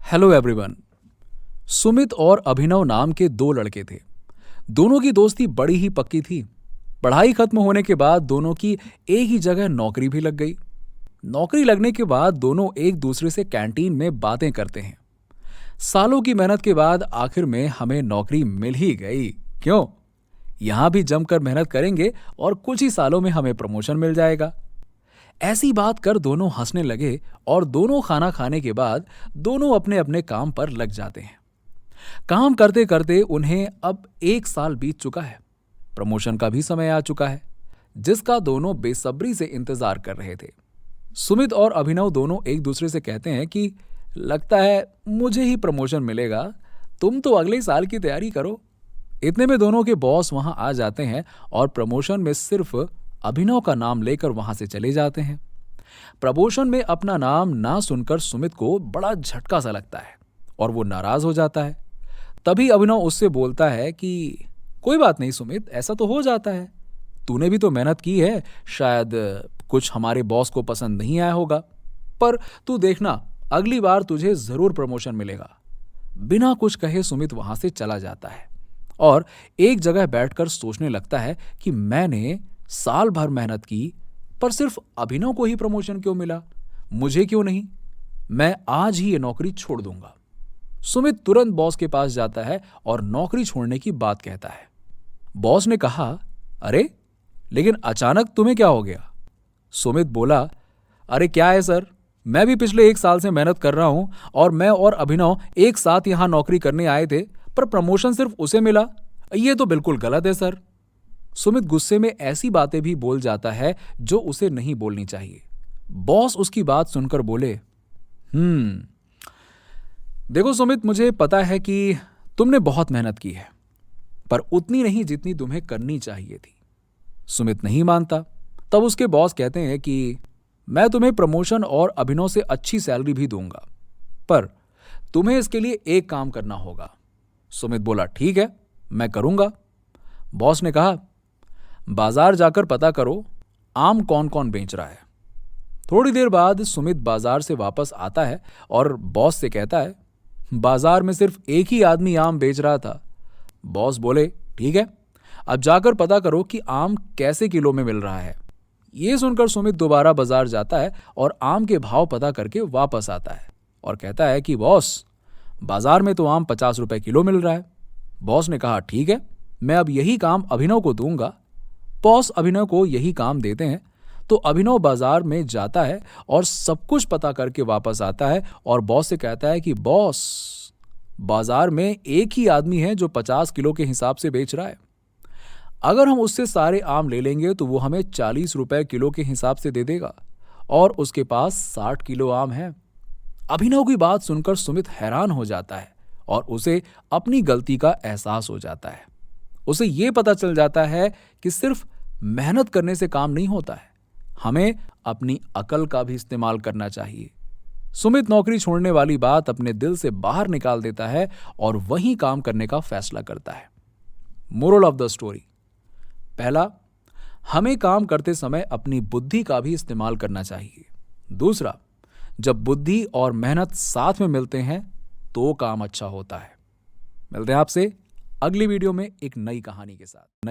Hello everyone. Sumit और अभिनव नाम के दो लड़के थे। दोनों की दोस्ती बड़ी ही पक्की थी। पढ़ाई खत्म होने के बाद दोनों की एक ही जगह नौकरी भी लग गई। नौकरी लगने के बाद दोनों एक दूसरे से कैंटीन में बातें करते हैं। सालों की मेहनत के बाद आखिर में हमें नौकरी मिल ही गई। क्यों? यहां भी जमकर मेहनत करेंगे और कुछ ही सालों में हमें प्रमोशन मिल जाएगा। ऐसी बात कर दोनों हंसने लगे और दोनों खाना खाने के बाद दोनों अपने अपने काम पर लग जाते हैं। काम करते करते उन्हें अब 1 साल बीत चुका है। प्रमोशन का भी समय आ चुका है, जिसका दोनों बेसब्री से इंतजार कर रहे थे। सुमित और अभिनव दोनों एक दूसरे से कहते हैं कि लगता है मुझे ही प्रमोशन मिलेगा, तुम तो अगले साल की तैयारी करो। इतने में दोनों के बॉस वहां आ जाते हैं और प्रमोशन में सिर्फ अभिनव का नाम लेकर वहां से चले जाते हैं। प्रमोशन में अपना नाम ना सुनकर सुमित को बड़ा झटका सा लगता है और वो नाराज हो जाता है। तभी अभिनव उससे बोलता है कि कोई बात नहीं सुमित, ऐसा तो हो जाता है। तूने भी तो मेहनत की है, शायद कुछ हमारे बॉस को पसंद नहीं आया होगा, पर तू देखना अगली बार तुझे जरूर प्रमोशन मिलेगा। बिना कुछ कहे सुमित वहां से चला जाता है और एक जगह बैठकर सोचने लगता है कि मैंने साल भर मेहनत की, पर सिर्फ अभिनव को ही प्रमोशन क्यों मिला, मुझे क्यों नहीं? मैं आज ही ये नौकरी छोड़ दूंगा। सुमित तुरंत बॉस के पास जाता है और नौकरी छोड़ने की बात कहता है। बॉस ने कहा, अरे लेकिन अचानक तुम्हें क्या हो गया? सुमित बोला, अरे क्या है सर, मैं भी पिछले 1 साल से मेहनत कर रहा हूं और मैं और अभिनव एक साथ यहां नौकरी करने आए थे, पर प्रमोशन सिर्फ उसे मिला। ये तो बिल्कुल गलत है सर। सुमित गुस्से में ऐसी बातें भी बोल जाता है जो उसे नहीं बोलनी चाहिए। बॉस उसकी बात सुनकर बोले, देखो सुमित, मुझे पता है कि तुमने बहुत मेहनत की है, पर उतनी नहीं जितनी तुम्हें करनी चाहिए थी। सुमित नहीं मानता। तब उसके बॉस कहते हैं कि मैं तुम्हें प्रमोशन और अभिनव से अच्छी सैलरी भी दूंगा, पर तुम्हें इसके लिए एक काम करना होगा। सुमित बोला, ठीक है, मैं करूंगा। बॉस ने कहा, बाजार जाकर पता करो आम कौन कौन बेच रहा है। थोड़ी देर बाद सुमित बाजार से वापस आता है और बॉस से कहता है, बाजार में सिर्फ एक ही आदमी आम बेच रहा था। बॉस बोले, ठीक है, अब जाकर पता करो कि आम कैसे किलो में मिल रहा है। यह सुनकर सुमित दोबारा बाजार जाता है और आम के भाव पता करके वापस आता है और कहता है कि बॉस, बाजार में तो आम 50 रुपए किलो मिल रहा है। बॉस ने कहा, ठीक है, मैं अब यही काम अभिनव को दूंगा। बॉस अभिनव को यही काम देते हैं, तो अभिनव बाजार में जाता है और सब कुछ पता करके वापस आता है और बॉस से कहता है कि बॉस, बाजार में एक ही आदमी है जो 50 किलो के हिसाब से बेच रहा है। अगर हम उससे सारे आम ले लेंगे तो वो हमें 40 रुपए किलो के हिसाब से दे देगा और उसके पास 60 किलो आम है। अभिनव की बात सुनकर सुमित हैरान हो जाता है और उसे अपनी गलती का एहसास हो जाता है। उसे यह पता चल जाता है कि सिर्फ मेहनत करने से काम नहीं होता है, हमें अपनी अकल का भी इस्तेमाल करना चाहिए। सुमित नौकरी छोड़ने वाली बात अपने दिल से बाहर निकाल देता है और वहीं काम करने का फैसला करता है। मोरल ऑफ द स्टोरी, पहला, हमें काम करते समय अपनी बुद्धि का भी इस्तेमाल करना चाहिए। दूसरा, जब बुद्धि और मेहनत साथ में मिलते हैं तो काम अच्छा होता है। मिलते हैं आपसे अगली वीडियो में एक नई कहानी के साथ।